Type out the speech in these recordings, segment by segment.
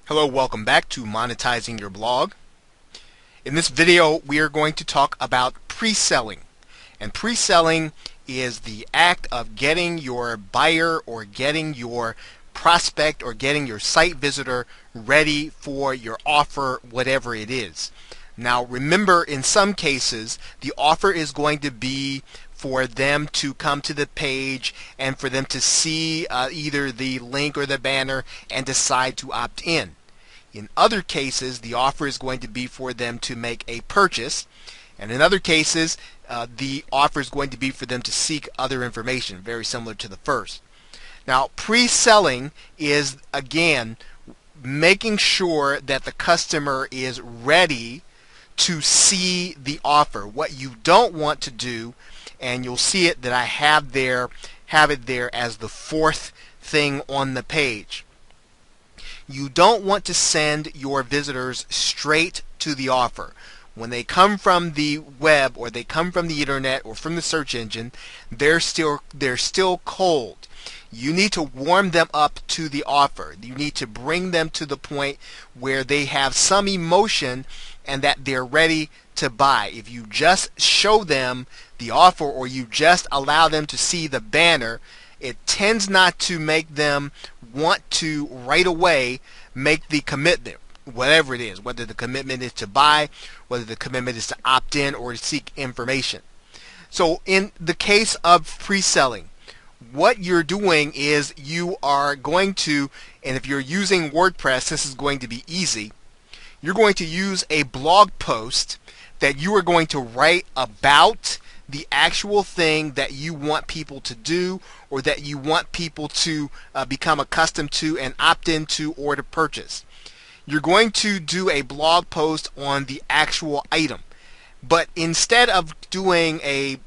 Hello, welcome back to Monetizing Your Blog. In this video, we are going to talk about pre-selling. And pre-selling is the act of getting your buyer or getting your prospect or getting your site visitor ready for your offer, whatever it is. Now, remember, in some cases, the offer is going to be for them to come to the page and for them to see either the link or the banner and decide to opt in. In other cases, the offer is going to be for them to make a purchase, and in other cases, the offer is going to be for them to seek other information, very similar to the first. Now, pre-selling is, again, making sure that the customer is ready to see the offer. What you don't want to do, and you'll see it that I have it there as the fourth thing on the page. You don't want to send your visitors straight to the offer. When they come from the web or they come from the internet or from the search engine, they're still cold. You need to warm them up to the offer. You need to bring them to the point where they have some emotion and that they're ready to buy. If you just show them the offer or you just allow them to see the banner, it tends not to make them want to right away make the commitment, whatever it is, whether the commitment is to buy, whether the commitment is to opt in or to seek information. So in the case of pre-selling, what you're doing is you are going to, and if you're using WordPress, this is going to be easy, you're going to use a blog post that you are going to write about the actual thing that you want people to do or that you want people to become accustomed to and opt into or to purchase. You're going to do a blog post on the actual item. But instead of doing a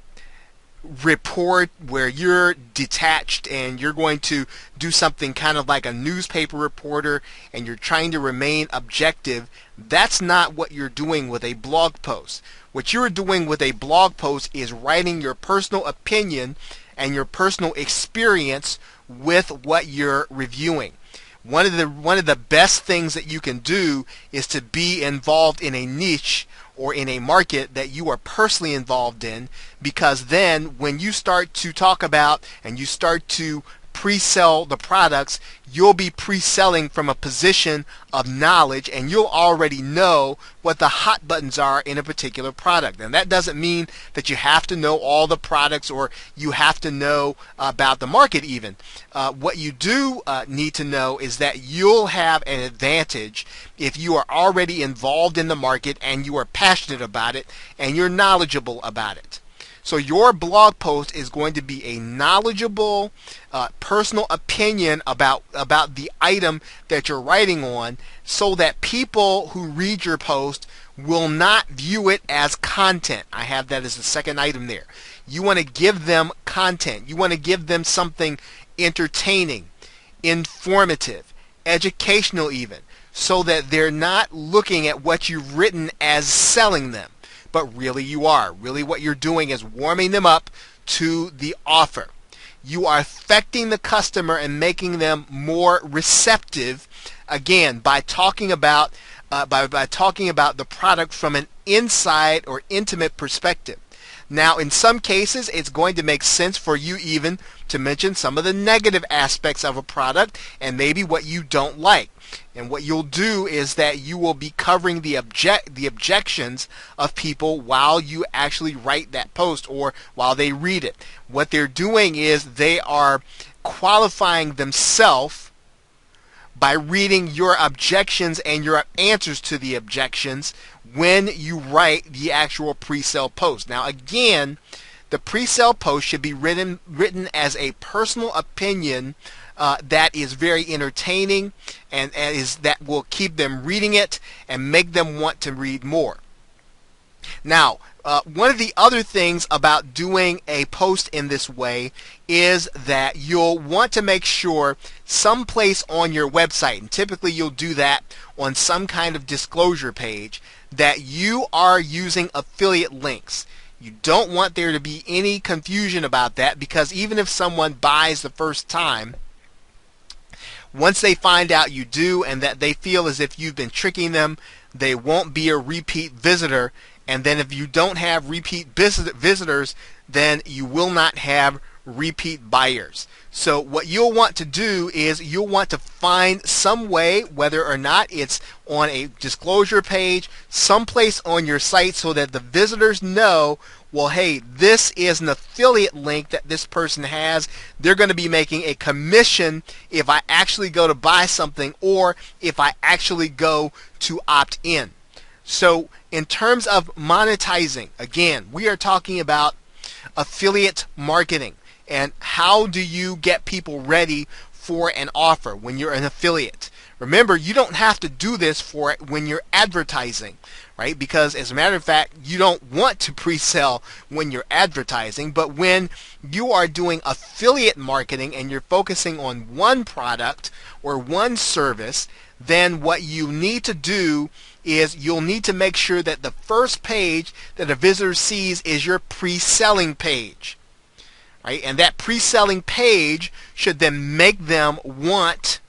report where you're detached and you're going to do something kind of like a newspaper reporter and you're trying to remain objective, that's not what you're doing with a blog post. What you're doing with a blog post is writing your personal opinion and your personal experience with what you're reviewing. One of the best things that you can do is to be involved in a niche or in a market that you are personally involved in, because then when you start to talk about and you start to pre-sell the products, you'll be pre-selling from a position of knowledge and you'll already know what the hot buttons are in a particular product. And that doesn't mean that you have to know all the products or you have to know about the market even. What you do need to know is that you'll have an advantage if you are already involved in the market and you are passionate about it and you're knowledgeable about it. So your blog post is going to be a knowledgeable, personal opinion about the item that you're writing on, so that people who read your post will not view it as content. I have that as the second item there. You want to give them content. You want to give them something entertaining, informative, educational even, so that they're not looking at what you've written as selling them. But really you are. Really what you're doing is warming them up to the offer. You are affecting the customer and making them more receptive, again, by talking about the product from an inside or intimate perspective. Now, in some cases, it's going to make sense for you even to mention some of the negative aspects of a product and maybe what you don't like. And what you'll do is that you will be covering the objections of people while you actually write that post or while they read it. What they're doing is they are qualifying themselves by reading your objections and your answers to the objections when you write the actual pre-sale post. Now again, the pre-sale post should be written as a personal opinion that is very entertaining and that will keep them reading it and make them want to read more. Now, one of the other things about doing a post in this way is that you'll want to make sure someplace on your website, and typically you'll do that on some kind of disclosure page, that you are using affiliate links. You don't want there to be any confusion about that, because even if someone buys the first time, Once they find out you do and that they feel as if you've been tricking them, they won't be a repeat visitor. And then if you don't have repeat visitors, then you will not have repeat buyers. So what you'll want to do is you'll want to find some way, whether or not it's on a disclosure page, someplace on your site, so that the visitors know, well, hey, this is an affiliate link that this person has. They're going to be making a commission if I actually go to buy something or if I actually go to opt in. So in terms of monetizing, again, we are talking about affiliate marketing. And how do you get people ready for an offer when you're an affiliate? Remember, you don't have to do this for when you're advertising, right? Because as a matter of fact, you don't want to pre-sell when you're advertising, but when you are doing affiliate marketing and you're focusing on one product or one service, then what you need to do is you'll need to make sure that the first page that a visitor sees is your pre-selling page. Right? And that pre-selling page should then make them want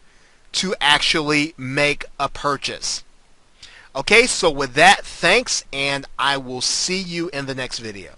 to actually make a purchase. Okay, so with that, thanks, and I will see you in the next video.